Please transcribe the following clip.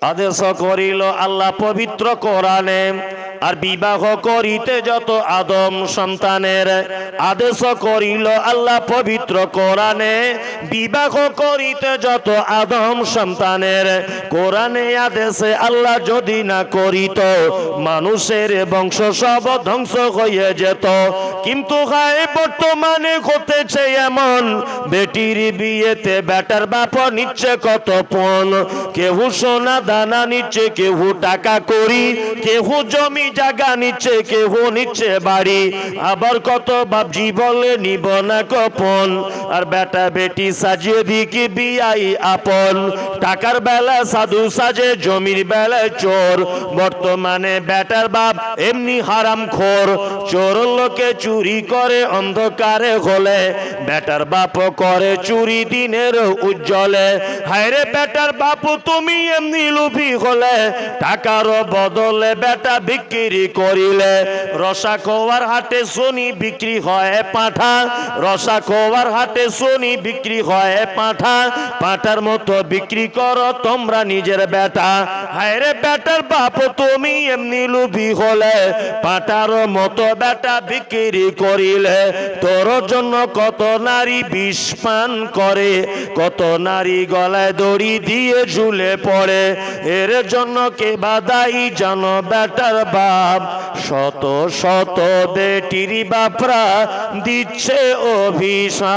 আদেশ করিল আল্লাহ পবিত্র কোরআনে। আর বিবাহ করিতে যত আদম সন্তানের আদেশ করিল আল্লাহ পবিত্র কোরআনে। বিবাহ করিতে যত আদম সন্তানের কোরআনে আদেশে আল্লাহ যদি না করিত মানুষের বংশ সব ধ্বংস হয়ে যেত। কিন্তু গায়ে বর্তমানে ঘটেছে এমন, বেটির বিয়েতে বেটার বাপ নিচ্ছে কত পণ। কেউ সোনা দানা নিচ্ছে, কেউ টাকা করি, কেউ জমি জায়গা নিচ্ছে, কেউ নিচ্ছে বাড়ি। আবার কত বাপজি বলে নিব না কপন। আর বেটা বেটি সাজিয়ে দিকে বিয়াই আপন। টাকার বেলা সাধু সাজে, জমির বেলায় চোর। বর্তমানে বেটার বাপ এমনি হারাম খোর। চোর লোকে চুরি করে অন্ধকারে হলে, বেটার বাপ করে চুরি দিনের উজ্জ্বলে। হায়রে বেটার বাপ তুমি এমনি লুভি হলে, টাকার বদলে বেটা বিক্রি করিলে। রসা খোয়ার হাটে শুনি বিক্রি হয় পাঁঠা। রসা খোয়ার হাটে শুনি বিক্রি হয় পাঁঠা। পাঁঠার মতো বিক্রি করো তোমরা নিজের বেটা। হায়রে বেটার বাপ তুমি এমনি লুভি হলে, পাঁঠার মতো বেটা বিক্রি করিলে। তোর জন্য কত নারী বিষ পান করে, কত নারী গলায় দড়ি দিয়ে ঝুলে পড়ে। এর জন্য কে বাদাই জানো বেটার বাপ। শত শত বেটির বাপরা দিচ্ছে অভিশাপ।